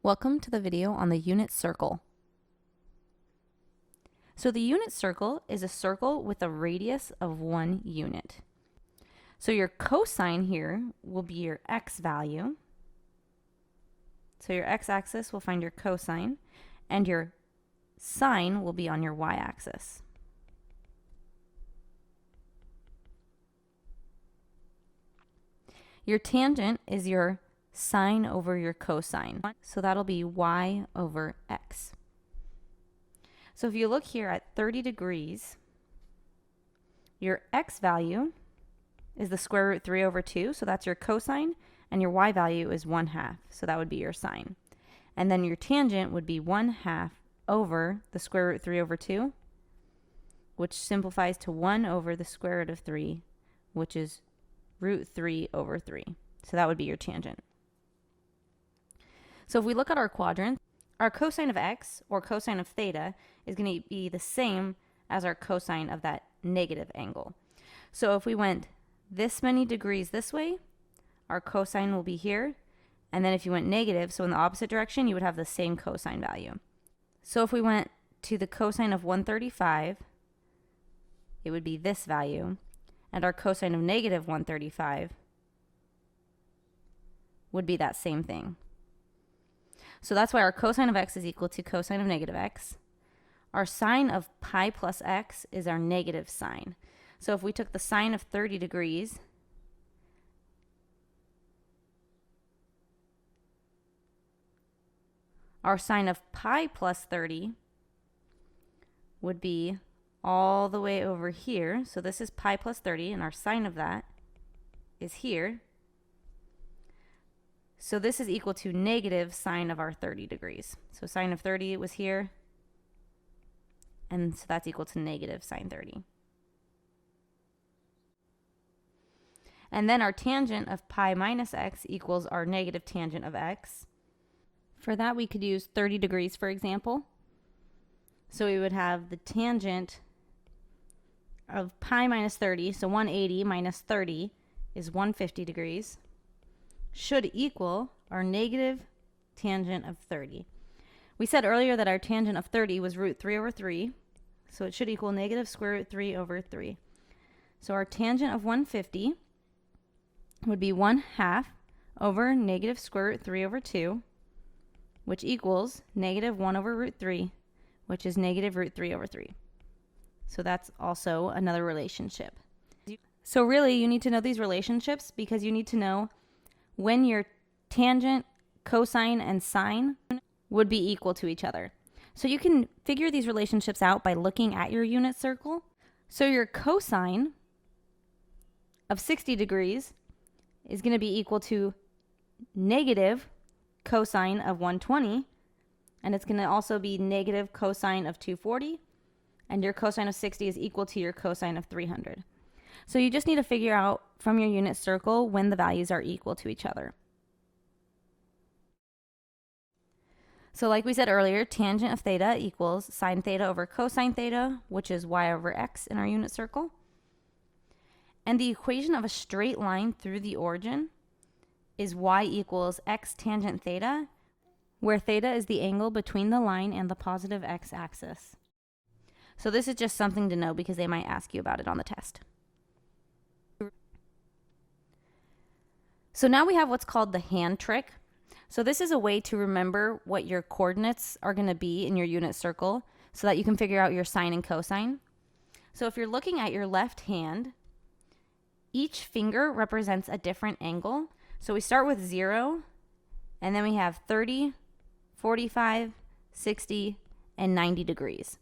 Welcome to the video on the unit circle. So the unit circle is a circle with a radius of 1 unit. So your cosine here will be your x value. So your x-axis will find your cosine, and your sine will be on your y-axis. Your tangent is your sine over your cosine. So that'll be y over x. So if you look here at 30 degrees, your x value is the square root 3 over 2, so that's your cosine, and your y value is 1/2, so that would be your sine. And then your tangent would be 1/2 over the square root 3 over 2, which simplifies to 1 over the square root of 3, which is root 3 over 3. So that would be your tangent. So if we look at our quadrant, our cosine of x, or cosine of theta, is going to be the same as our cosine of that negative angle. So if we went this many degrees this way, our cosine will be here. And then if you went negative, so in the opposite direction, you would have the same cosine value. So if we went to the cosine of 135, it would be this value. And our cosine of negative 135 would be that same thing. So that's why our cosine of x is equal to cosine of negative x. Our sine of pi plus x is our negative sine. So if we took the sine of 30 degrees, our sine of pi plus 30 would be all the way over here. So this is pi plus 30, and our sine of that is here. So this is equal to negative sine of our 30 degrees. So sine of 30 was here, and so that's equal to negative sine 30. And then our tangent of pi minus x equals our negative tangent of x. For that, we could use 30 degrees, for example. So we would have the tangent of pi minus 30, so 180 minus 30 is 150 degrees, should equal our negative tangent of 30. We said earlier that our tangent of 30 was root 3 over 3, so it should equal negative square root 3 over 3. So our tangent of 150 would be 1/2 over negative square root 3 over 2, which equals negative 1 over root 3, which is negative root 3 over 3. So that's also another relationship. So really, you need to know these relationships because you need to know when your tangent, cosine, and sine would be equal to each other. So you can figure these relationships out by looking at your unit circle. So your cosine of 60 degrees is going to be equal to negative cosine of 120, and it's going to also be negative cosine of 240, and your cosine of 60 is equal to your cosine of 300. So you just need to figure out from your unit circle when the values are equal to each other. So like we said earlier, tangent of theta equals sine theta over cosine theta, which is y over x in our unit circle. And the equation of a straight line through the origin is y equals x tangent theta, where theta is the angle between the line and the positive x-axis. So this is just something to know because they might ask you about it on the test. So now we have what's called the hand trick. So this is a way to remember what your coordinates are going to be in your unit circle so that you can figure out your sine and cosine. So if you're looking at your left hand, each finger represents a different angle. So we start with 0, and then we have 30, 45, 60, and 90 degrees.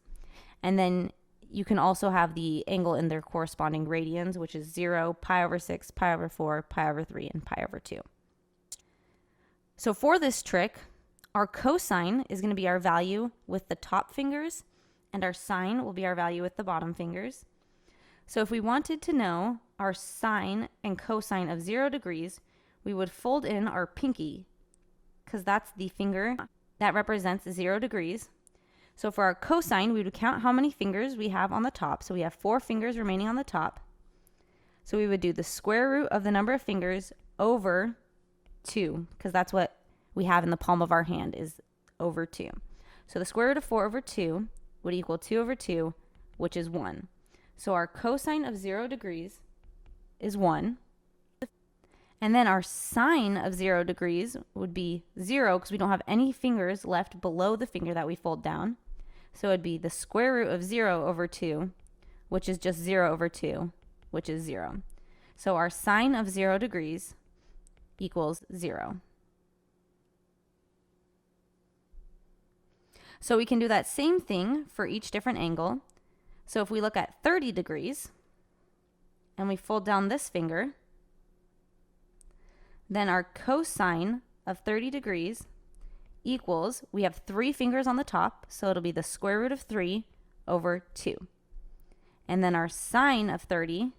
And then you can also have the angle in their corresponding radians, which is 0, pi over 6, pi over 4, pi over 3, and pi over 2. So for this trick, our cosine is going to be our value with the top fingers, and our sine will be our value with the bottom fingers. So if we wanted to know our sine and cosine of 0 degrees, we would fold in our pinky, because that's the finger that represents 0 degrees. So for our cosine, we would count how many fingers we have on the top. So we have 4 fingers remaining on the top. So we would do the square root of the number of fingers over 2, because that's what we have in the palm of our hand is over 2. So the square root of 4 over 2 would equal 2 over 2, which is 1. So our cosine of 0 degrees is 1. And then our sine of 0 degrees would be 0 because we don't have any fingers left below the finger that we fold down. So it would be the square root of 0 over 2, which is just 0 over 2, which is 0. So our sine of 0 degrees equals 0. So we can do that same thing for each different angle. So if we look at 30 degrees and we fold down this finger, then our cosine of 30 degrees equals, we have 3 fingers on the top, so it'll be the square root of 3 over 2. And then our sine of 30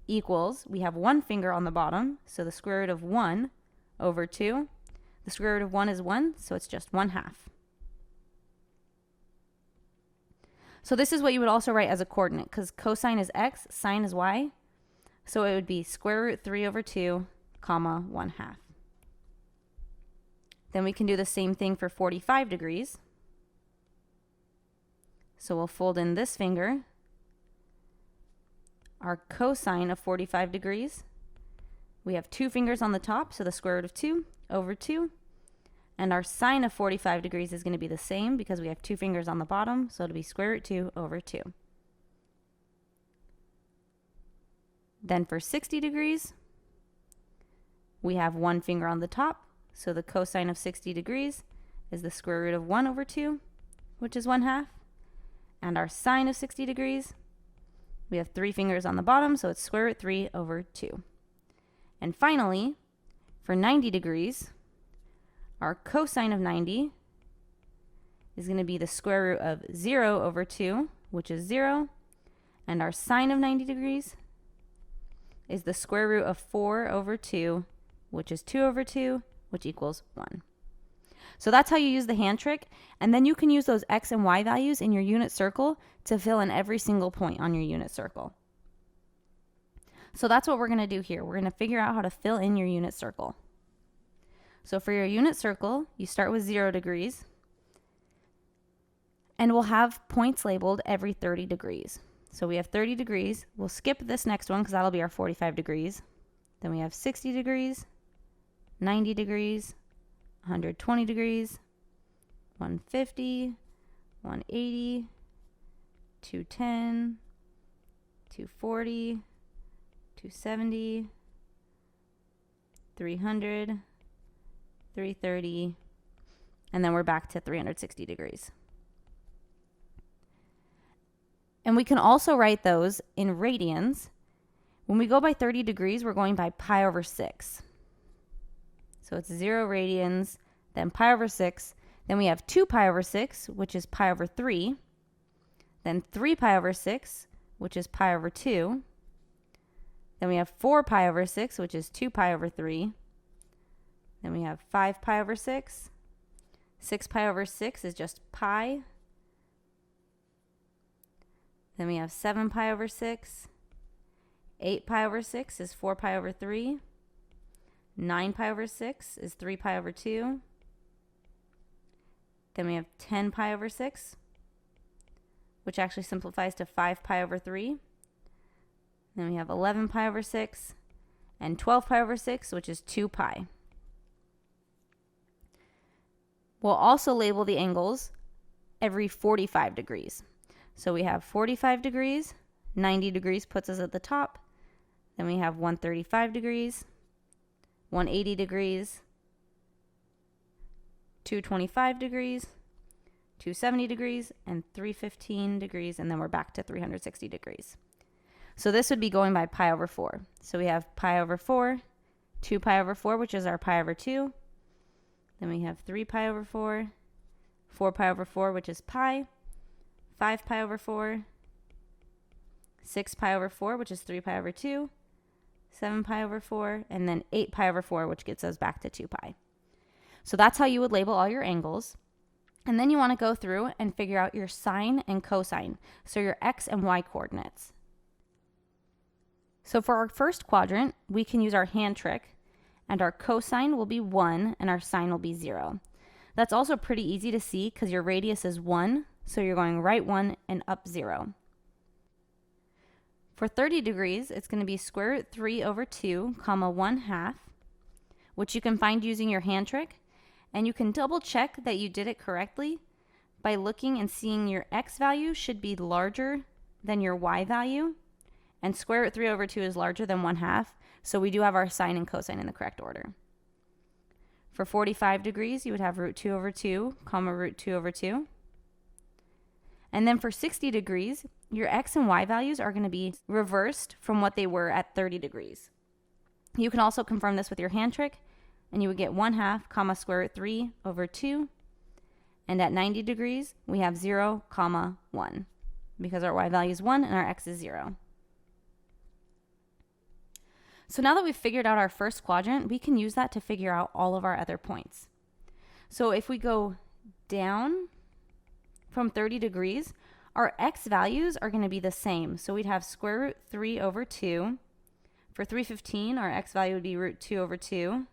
equals, we have 1 finger on the bottom, so the square root of 1 over 2. The square root of 1 is 1, so it's just 1/2. So this is what you would also write as a coordinate, because cosine is x, sine is y. So it would be square root 3 over 2, comma 1/2. Then we can do the same thing for 45 degrees. So we'll fold in this finger. Our cosine of 45 degrees, we have 2 fingers on the top, so the square root of 2 over 2. And our sine of 45 degrees is going to be the same because we have 2 fingers on the bottom, so it'll be square root 2 over 2. Then for 60 degrees, we have 1 finger on the top, so the cosine of 60 degrees is the square root of 1 over 2, which is 1/2. And our sine of 60 degrees, we have 3 fingers on the bottom, so it's square root 3 over 2. And finally, for 90 degrees, our cosine of 90 is going to be the square root of 0 over 2, which is 0. And our sine of 90 degrees is the square root of 4 over 2, which is 2 over 2, which equals 1. So that's how you use the hand trick. And then you can use those x and y values in your unit circle to fill in every single point on your unit circle. So that's what we're going to do here. We're going to figure out how to fill in your unit circle. So for your unit circle, you start with 0 degrees. And we'll have points labeled every 30 degrees. So we have 30 degrees. We'll skip this next one because that'll be our 45 degrees. Then we have 60 degrees, 90 degrees, 120 degrees, 150, 180, 210, 240, 270, 300, 330, and then we're back to 360 degrees. And we can also write those in radians. When we go by 30 degrees, we're going by pi over 6. So it's 0 radians, then pi over 6. Then we have 2 pi over 6, which is pi over 3. Then 3 pi over 6, which is pi over 2. Then we have 4 pi over 6, which is 2 pi over 3. Then we have 5 pi over 6. 6 pi over 6 is just pi. Then we have 7 pi over 6. 8 pi over 6 is 4 pi over 3. 9 pi over 6 is 3 pi over 2. Then we have 10 pi over 6, which actually simplifies to 5 pi over 3. Then we have 11 pi over 6 and 12 pi over 6, which is 2 pi. We'll also label the angles every 45 degrees. So we have 45 degrees, 90 degrees puts us at the top. Then we have 135 degrees, 180 degrees, 225 degrees, 270 degrees, and 315 degrees, and then we're back to 360 degrees. So this would be going by pi over 4. So we have pi over 4, 2 pi over 4, which is our pi over 2. Then we have 3 pi over 4, 4 pi over 4, which is pi, 5 pi over 4, 6 pi over 4, which is 3 pi over 2, 7 pi over 4, and then 8 pi over 4, which gets us back to 2 pi. So that's how you would label all your angles. And then you want to go through and figure out your sine and cosine, so your x and y coordinates. So for our first quadrant, we can use our hand trick, and our cosine will be 1, and our sine will be 0. That's also pretty easy to see because your radius is 1, so you're going right 1 and up 0. For 30 degrees, it's going to be square root 3 over 2, comma 1/2, which you can find using your hand trick. And you can double check that you did it correctly by looking and seeing your x value should be larger than your y value. And square root 3 over 2 is larger than 1/2, so we do have our sine and cosine in the correct order. For 45 degrees, you would have root 2 over 2, comma root 2 over 2. And then for 60 degrees, your x and y values are going to be reversed from what they were at 30 degrees. You can also confirm this with your hand trick, and you would get 1/2, comma square root 3 over 2. And at 90 degrees, we have 0, comma 1, because our y value is 1 and our x is 0. So now that we've figured out our first quadrant, we can use that to figure out all of our other points. So if we go down from 30 degrees, our x values are going to be the same. So we'd have square root 3 over 2. For 315, our x value would be root 2 over 2.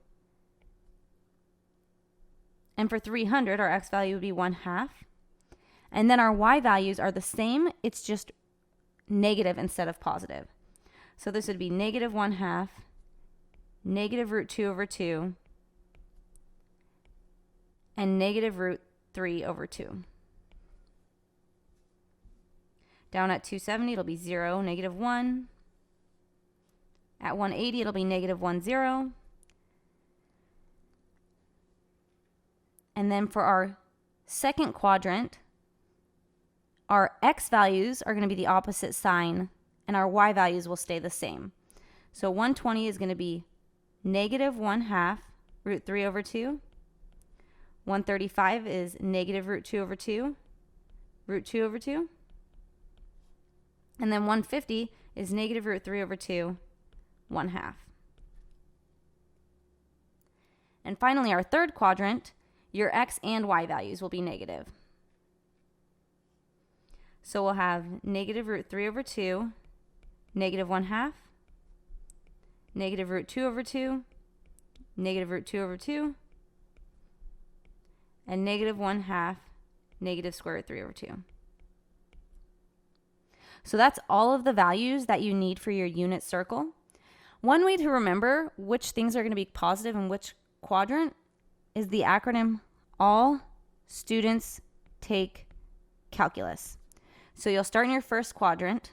And for 300, our x value would be 1/2. And then our y values are the same, it's just negative instead of positive. So this would be negative 1/2, negative root 2 over 2, and negative root 3 over 2. Down at 270, it'll be 0, negative 1. At 180, it'll be negative 1, 0. And then for our second quadrant, our x values are going to be the opposite sign, and our y values will stay the same. So 120 is going to be negative 1/2 root 3 over 2. 135 is negative root 2 over 2, root 2 over 2. And then 150 is negative root 3 over 2, 1/2. And finally, our third quadrant, your x and y values will be negative. So we'll have negative root 3 over 2, negative 1/2, negative root 2 over 2, negative root 2 over 2, and negative 1/2, negative square root 3 over 2. So that's all of the values that you need for your unit circle. One way to remember which things are going to be positive in which quadrant is the acronym All Students Take Calculus. So you'll start in your first quadrant.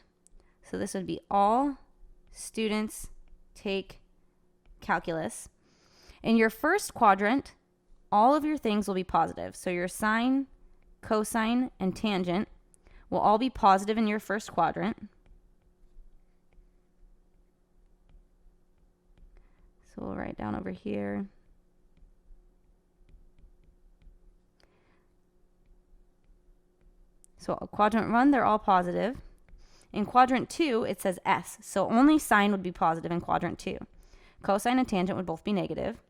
So this would be All Students Take Calculus. In your first quadrant, all of your things will be positive. So your sine, cosine, and tangent will all be positive in your first quadrant. So we'll write down over here. So quadrant 1, they're all positive. In quadrant 2, it says S. So only sine would be positive in quadrant 2. Cosine and tangent would both be negative.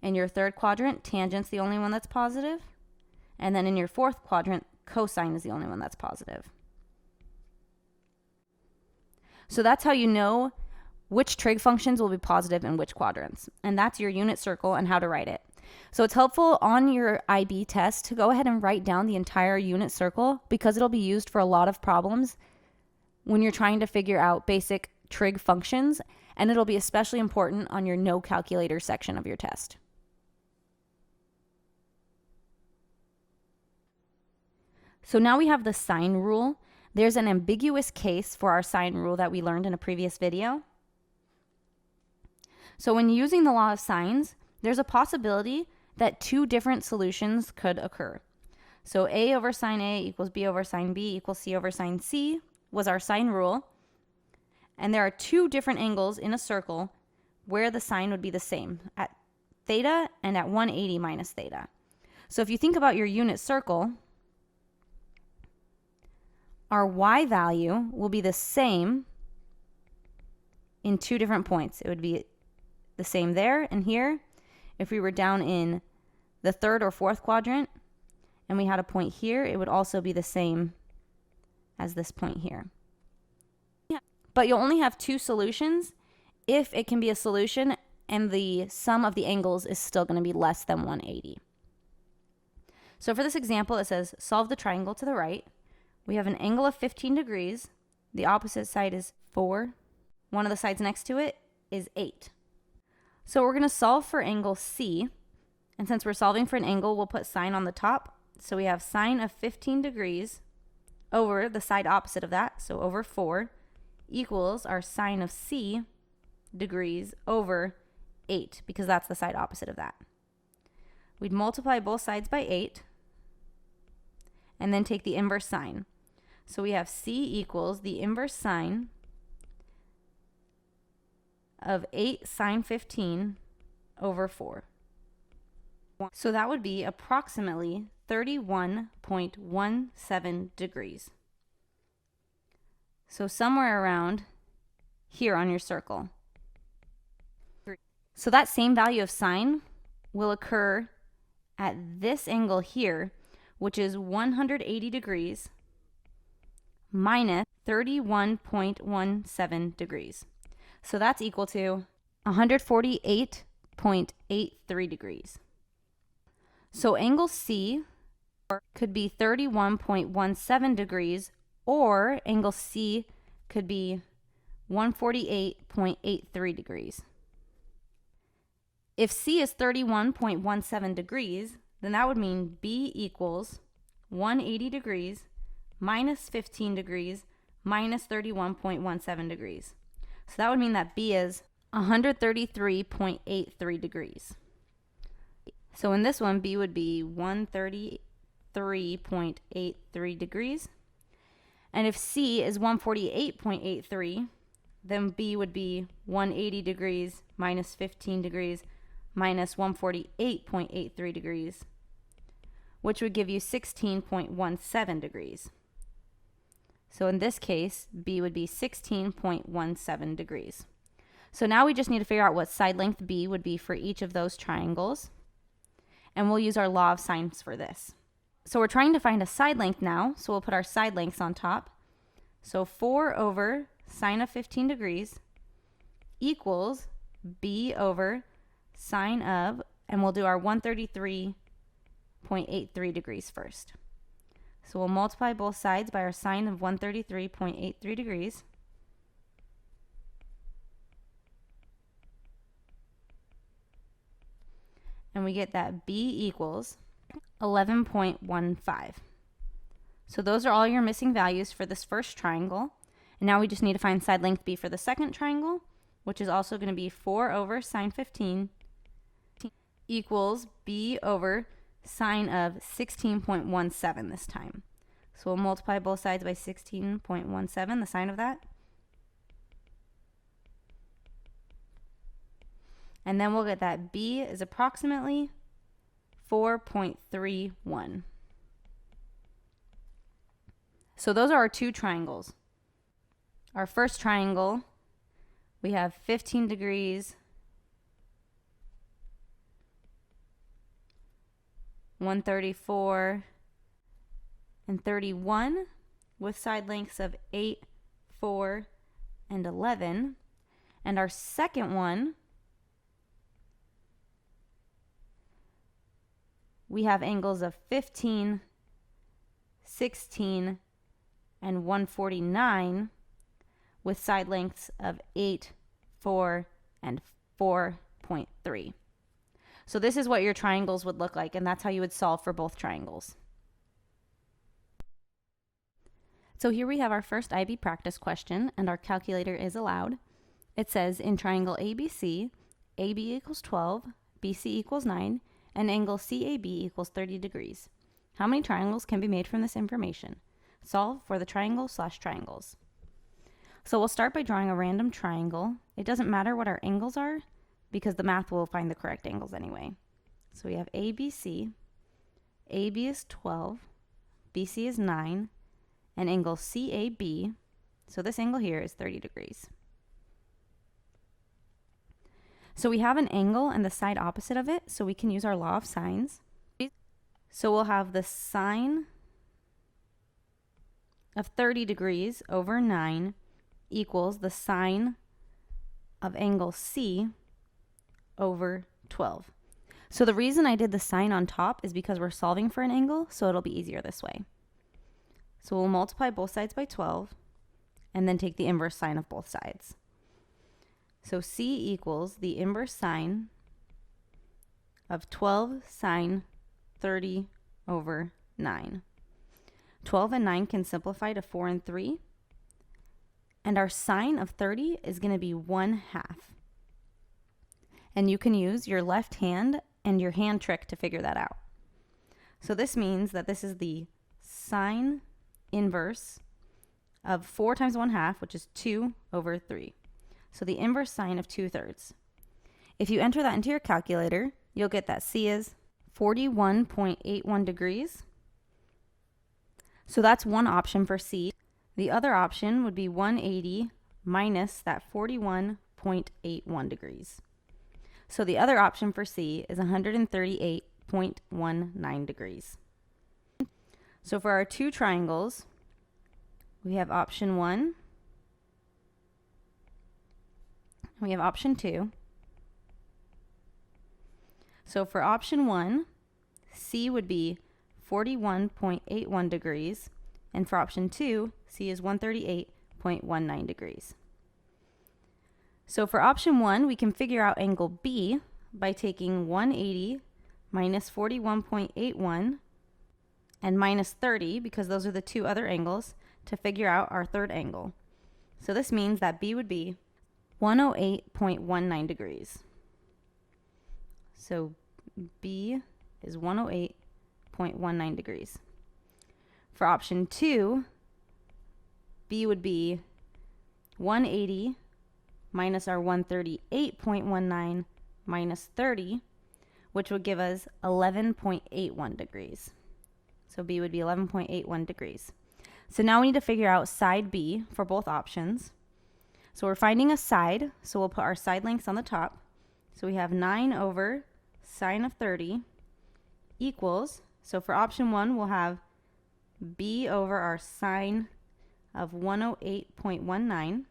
In your third quadrant, tangent's the only one that's positive. And then in your fourth quadrant, cosine is the only one that's positive. So that's how you know which trig functions will be positive in which quadrants. And that's your unit circle and how to write it. So it's helpful on your IB test to go ahead and write down the entire unit circle because it'll be used for a lot of problems when you're trying to figure out basic trig functions, and it'll be especially important on your no calculator section of your test. So now we have the sine rule. There's an ambiguous case for our sine rule that we learned in a previous video. So when using the law of sines, there's a possibility that two different solutions could occur. So A over sine A equals B over sine B equals C over sine C was our sine rule. And there are two different angles in a circle where the sine would be the same, at theta and at 180 minus theta. So if you think about your unit circle, our y value will be the same in two different points. It would be the same there and here. If we were down in the third or fourth quadrant and we had a point here, it would also be the same as this point here. But you'll only have two solutions if it can be a solution and the sum of the angles is still going to be less than 180. So for this example, it says solve the triangle to the right. We have an angle of 15 degrees. The opposite side is 4. One of the sides next to it is 8. So we're going to solve for angle C. And since we're solving for an angle, we'll put sine on the top. So we have sine of 15 degrees over the side opposite of that, so over 4, equals our sine of C degrees over 8, because that's the side opposite of that. We'd multiply both sides by 8, and then take the inverse sine. So we have C equals the inverse sine of 8 sine 15 over 4. So that would be approximately 31.17 degrees. So somewhere around here on your circle. So that same value of sine will occur at this angle here, which is 180 degrees minus 31.17 degrees. So that's equal to 148.83 degrees. So angle C could be 31.17 degrees, or angle C could be 148.83 degrees. If C is 31.17 degrees, then that would mean B equals 180 degrees minus 15 degrees minus 31.17 degrees. So that would mean that B is 133.83 degrees. So in this one, B would be 133.83 degrees. And if C is 148.83, then B would be 180 degrees minus 15 degrees minus 148.83 degrees, which would give you 16.17 degrees. So in this case, B would be 16.17 degrees. So now we just need to figure out what side length B would be for each of those triangles. And we'll use our law of sines for this. So we're trying to find a side length now, so we'll put our side lengths on top. So 4 over sine of 15 degrees equals B over sine of, and we'll do our 133.83 degrees first. So we'll multiply both sides by our sine of 133.83 degrees. And we get that B equals 11.15. So those are all your missing values for this first triangle. And now we just need to find side length B for the second triangle, which is also going to be 4 over sine 15 equals B over sine of 16.17 this time. So we'll multiply both sides by 16.17, the sine of that. And then we'll get that B is approximately 4.31. So those are our two triangles. Our first triangle, we have 15 degrees, 134, and 31, with side lengths of 8, 4, and 11. And our second one, we have angles of 15, 16, and 149, with side lengths of 8, 4, and 4.3. So this is what your triangles would look like, and that's how you would solve for both triangles. So here we have our first IB practice question, and our calculator is allowed. It says in triangle ABC, AB equals 12, BC equals 9, and angle CAB equals 30 degrees. How many triangles can be made from this information? Solve for the triangle/triangles. So we'll start by drawing a random triangle. It doesn't matter what our angles are because the math will find the correct angles anyway. So we have ABC, AB is 12, BC is 9, and angle CAB, so this angle here is 30 degrees. So we have an angle and the side opposite of it, so we can use our law of sines. So we'll have the sine of 30 degrees over 9 equals the sine of angle C over 12. So the reason I did the sign on top is because we're solving for an angle, so it'll be easier this way. So we'll multiply both sides by 12, and then take the inverse sine of both sides. So C equals the inverse sine of 12 sine 30 over 9. 12 and 9 can simplify to 4 and 3. And our sine of 30 is going to be 1/2. And you can use your left hand and your hand trick to figure that out. So this means that this is the sine inverse of 4 times 1/2, which is 2 over 3. So the inverse sine of 2/3. If you enter that into your calculator, you'll get that C is 41.81 degrees. So that's one option for C. The other option would be 180 minus that 41.81 degrees. So the other option for C is 138.19 degrees. So for our two triangles, we have option 1, we have option 2. So for option 1, C would be 41.81 degrees, and for option 2, C is 138.19 degrees. So for option 1, we can figure out angle B by taking 180 minus 41.81 and minus 30, because those are the two other angles, to figure out our third angle. So this means that B would be 108.19 degrees. So B is 108.19 degrees. For option 2, B would be 180 minus our 138.19 minus 30, which would give us 11.81 degrees. So B would be 11.81 degrees. So now we need to figure out side B for both options. So we're finding a side, so we'll put our side lengths on the top. So we have 9 over sine of 30 equals, so for option 1, we'll have B over our sine of 108.19.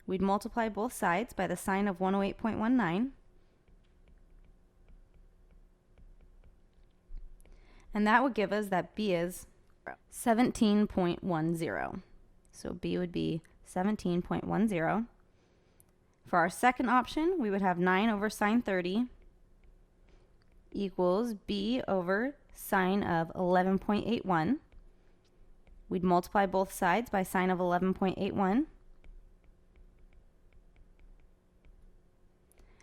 We'd multiply both sides by the sine of 108.19. And that would give us that B is 17.10. So B would be 17.10. For our second option, we would have 9 over sine 30 equals B over sine of 11.81. We'd multiply both sides by sine of 11.81.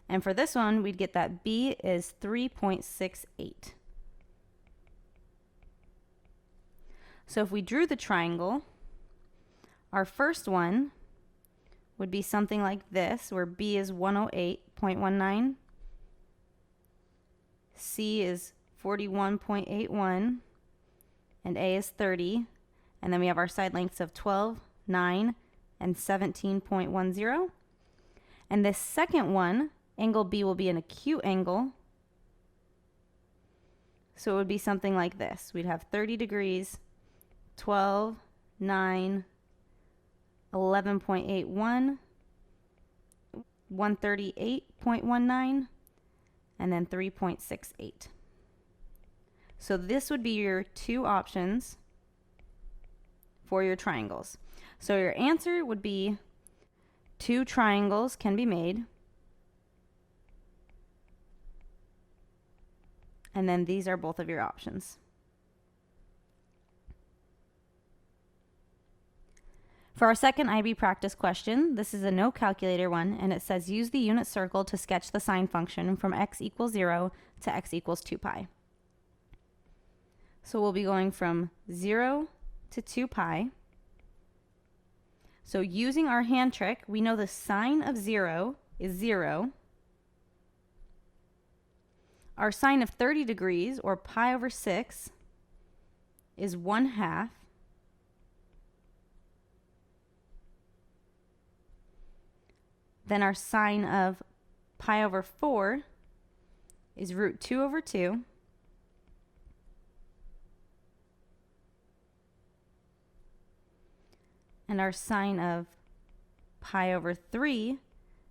And for this one, we'd get that B is 3.68. So if we drew the triangle, our first one would be something like this, where B is 108.19, C is 41.81, and A is 30. And then we have our side lengths of 12, 9, and 17.10. And this second one, angle B, will be an acute angle. So it would be something like this. We'd have 30 degrees, 12, 9, 11.81, 138.19, and then 3.68. So this would be your two options for your triangles. So your answer would be 2 triangles can be made. And then these are both of your options. For our second IB practice question, this is a no calculator one, and it says use the unit circle to sketch the sine function from x equals 0 to x equals 2 pi. So we'll be going from 0 to 2 pi. So using our hand trick, we know the sine of 0 is 0. Our sine of 30 degrees, or pi over 6, is 1/2. Then our sine of pi over 4 is root 2 over 2. And our sine of pi over 3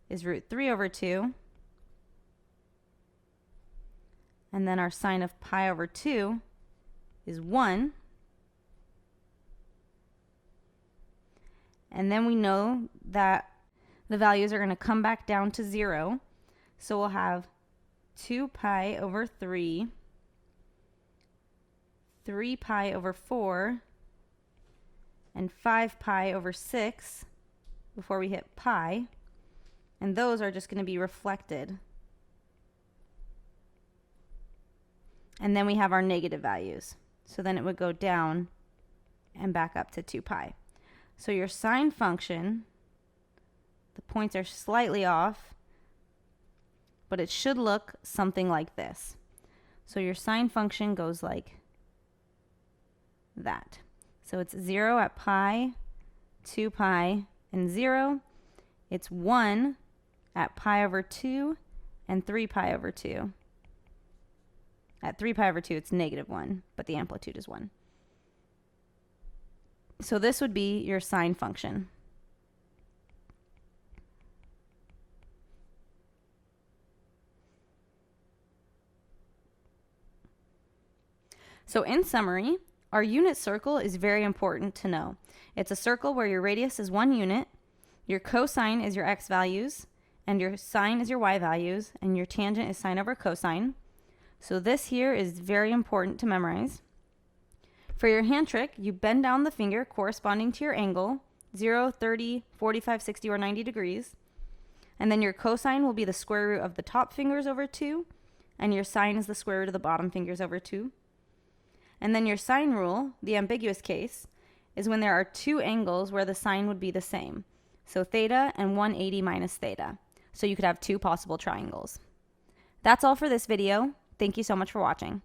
is root 3 over 2. And then our sine of pi over 2 is 1. And then we know that the values are going to come back down to 0. So we'll have 2 pi over 3, 3 pi over 4, and 5 pi over 6 before we hit pi. And those are just going to be reflected. And then we have our negative values. So then it would go down and back up to 2 pi. So your sine function, the points are slightly off, but it should look something like this. So your sine function goes like that. So it's 0 at pi, 2 pi, and 0. It's 1 at pi over 2 and 3 pi over 2. At 3 pi over 2, it's -1, but the amplitude is 1. So this would be your sine function. So in summary, our unit circle is very important to know. It's a circle where your radius is 1 unit, your cosine is your x values, and your sine is your y values, and your tangent is sine over cosine. So this here is very important to memorize. For your hand trick, you bend down the finger corresponding to your angle, 0, 30, 45, 60, or 90 degrees. And then your cosine will be the square root of the top fingers over 2, and your sine is the square root of the bottom fingers over 2. And then your sine rule, the ambiguous case, is when there are two angles where the sine would be the same. So theta and 180 minus theta. So you could have two possible triangles. That's all for this video. Thank you so much for watching.